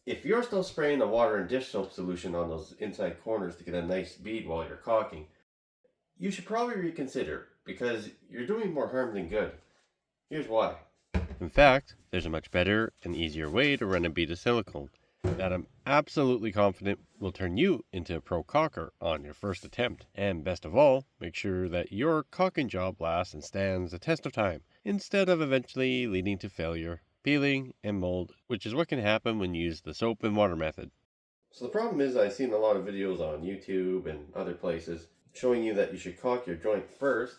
If you're still spraying the water and dish soap solution on those inside corners to get a nice bead while you're caulking, you should probably reconsider, because you're doing more harm than good. Here's why. In fact, there's a much better and easier way to run a bead of silicone that I'm absolutely confident will turn you into a pro caulker on your first attempt. And best of all, make sure that your caulking job lasts and stands the test of time, instead of eventually leading to failure, peeling, and mold, which is what can happen when you use the soap and water method. So the problem is, I've seen a lot of videos on YouTube and other places showing you that you should caulk your joint first,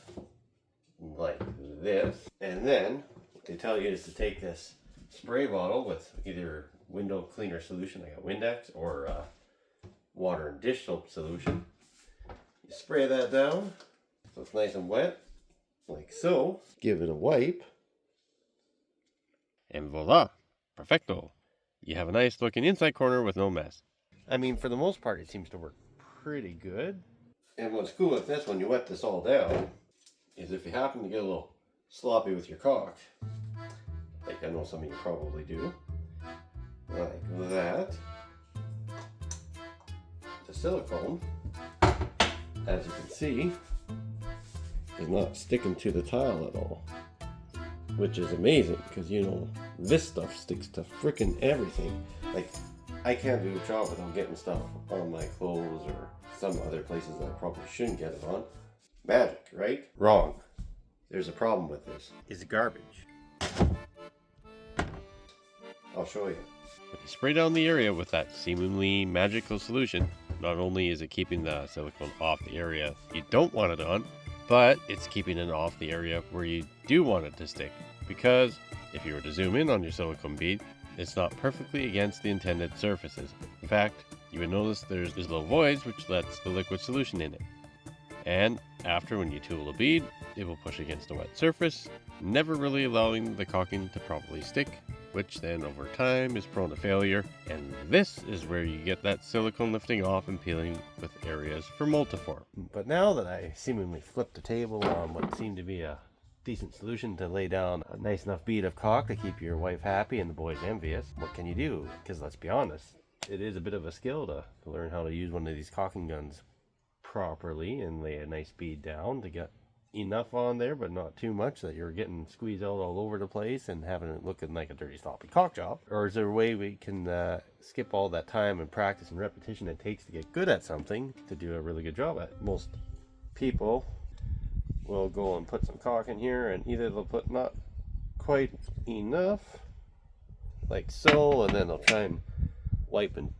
like this, and then what they tell you is to take this spray bottle with either window cleaner solution like a Windex or water and dish soap solution. You spray that down so it's nice and wet, like so. Give it a wipe, and voila, perfecto. You have a nice looking inside corner with no mess. I mean, for the most part, it seems to work pretty good. And what's cool with this, when you wet this all down, is if you happen to get a little sloppy with your caulk, like I know some of you probably do, like that, the silicone, as you can see, is not sticking to the tile at all, which is amazing, because you know this stuff sticks to frickin' everything. Like, I can't do a job without getting stuff on my clothes or some other places that I probably shouldn't get it on. Magic, right? Wrong. There's a problem with this. It's garbage. I'll show you. When you spray down the area with that seemingly magical solution, not only is it keeping the silicone off the area you don't want it on, but it's keeping it off the area where you do want it to stick. Because if you were to zoom in on your silicone bead, it's not perfectly against the intended surfaces. In fact, you would notice there's little voids which lets the liquid solution in it. And after, when you tool a bead, it will push against a wet surface, never really allowing the caulking to properly stick, which then over time is prone to failure. And this is where you get that silicone lifting off and peeling with areas for mold to form. But now that I seemingly flipped the table on what seemed to be a decent solution to lay down a nice enough bead of caulk to keep your wife happy and the boys envious, what can you do? Because let's be honest, it is a bit of a skill to learn how to use one of these caulking guns properly and lay a nice bead down to get enough on there, but not too much that you're getting squeezed out all over the place and having it looking like a dirty sloppy caulk job. Or is there a way we can skip all that time and practice and repetition it takes to get good at something to do a really good job at it? Most people will go and put some caulk in here, and either they'll put not quite enough, like so, and then they'll try and wipe and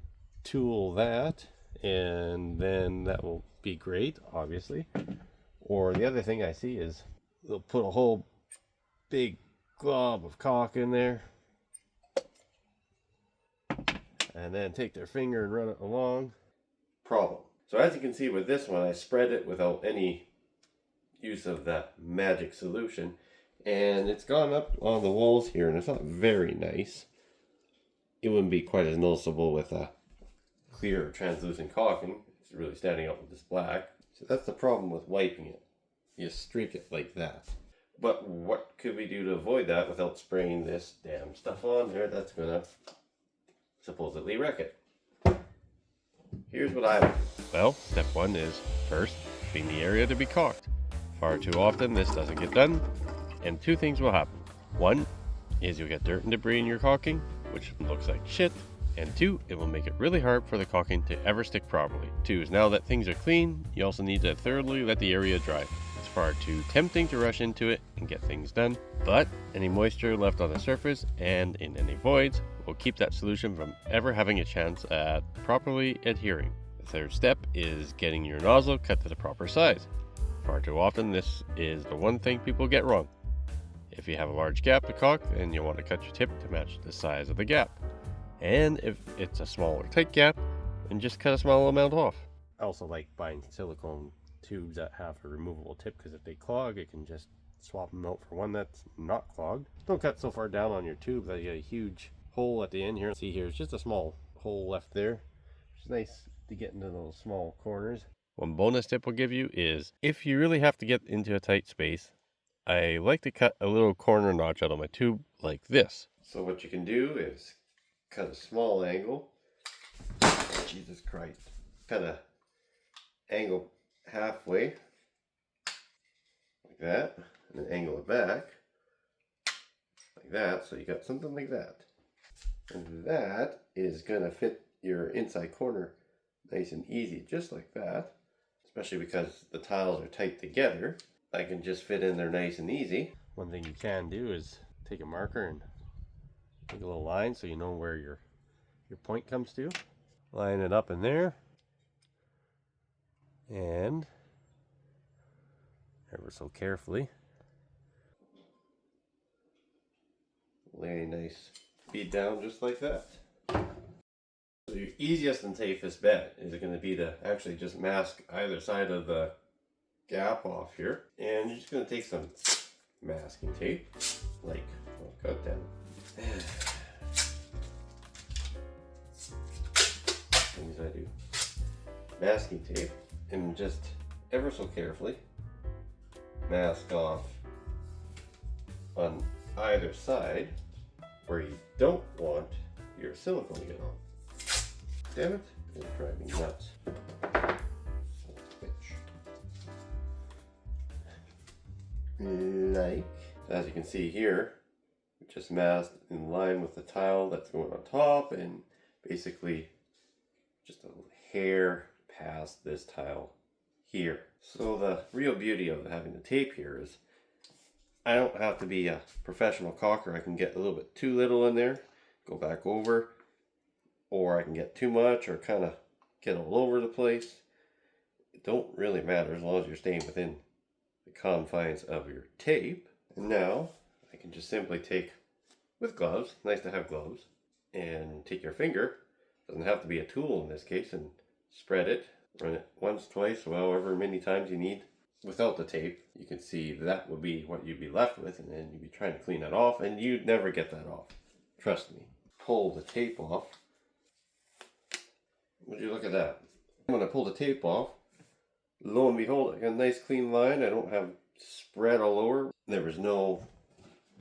tool that, and then that will be great, obviously. Or the other thing I see is they'll put a whole big glob of caulk in there and then take their finger and run it along. Problem. So as you can see with this one, I spread it without any use of that magic solution, and it's gone up on the walls here, and it's not very nice. It wouldn't be quite as noticeable with a clear translucent caulking. It's really standing out with this black. So that's the problem with wiping it. You streak it like that. But what could we do to avoid that without spraying this damn stuff on there that's gonna supposedly wreck it? Here's what I would do. Well, step one is, first, clean the area to be caulked. Far too often this doesn't get done, and two things will happen. One is you'll get dirt and debris in your caulking, which looks like shit, and two, it will make it really hard for the caulking to ever stick properly. Two is, now that things are clean, you also need to thoroughly let the area dry. It's far too tempting to rush into it and get things done, but any moisture left on the surface and in any voids will keep that solution from ever having a chance at properly adhering. The third step is getting your nozzle cut to the proper size. Far too often this is the one thing people get wrong. If you have a large gap to caulk, then you'll want to cut your tip to match the size of the gap. And if it's a small or tight gap, then just cut a small amount off. I also like buying silicone tubes that have a removable tip, because if they clog, it can just swap them out for one that's not clogged. Don't cut so far down on your tube that you get a huge hole at the end here. See here, it's just a small hole left there. It's nice to get into those small corners. One bonus tip I'll give you is, if you really have to get into a tight space, I like to cut a little corner notch out of my tube like this. So what you can do is kind of small angle. Jesus Christ. Kind of angle halfway. Like that. And then angle it back. Like that. So you got something like that. And that is going to fit your inside corner nice and easy. Just like that. Especially because the tiles are tight together. I can just fit in there nice and easy. One thing you can do is take a marker and make a little line so you know where your point comes to. Line it up in there. And ever so carefully lay a nice bead down just like that. So your easiest and safest bet is going to be to actually just mask either side of the gap off here. And you're just going to take some masking tape, like, oh god damn it. Things I do. Masking tape, and just ever so carefully mask off on either side where you don't want your silicone to get on. Damn it, it's driving me nuts. Like, as you can see here, we just masked in line with the tile that's going on top, and basically just a hair past this tile here. So the real beauty of having the tape here is I don't have to be a professional caulker. I can get a little bit too little in there, go back over, or I can get too much or kind of get all over the place. It don't really matter as long as you're staying within the confines of your tape. And now I can just simply take, with gloves, nice to have gloves, and take your finger, doesn't have to be a tool in this case, and spread it, run it once, twice, however many times you need. Without the tape, you can see that would be what you'd be left with, and then you'd be trying to clean that off, and you'd never get that off. Trust me. Pull the tape off. Would you look at that? When I pull the tape off, lo and behold, I got a nice clean line. I don't have spread all over. There was no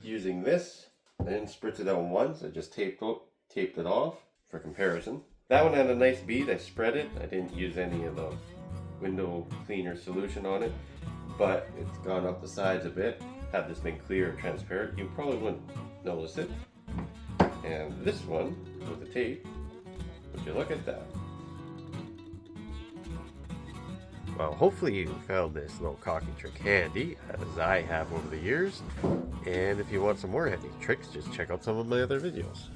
using this. I didn't spritz it out once. I just taped it off for comparison. That one had a nice bead. I spread it. I didn't use any of the window cleaner solution on it, but it's gone up the sides a bit. Had this been clear or transparent, you probably wouldn't notice it. And this one with the tape, would you look at that? Well, hopefully you found this little caulking trick handy, as I have over the years. And if you want some more handy tricks, just check out some of my other videos.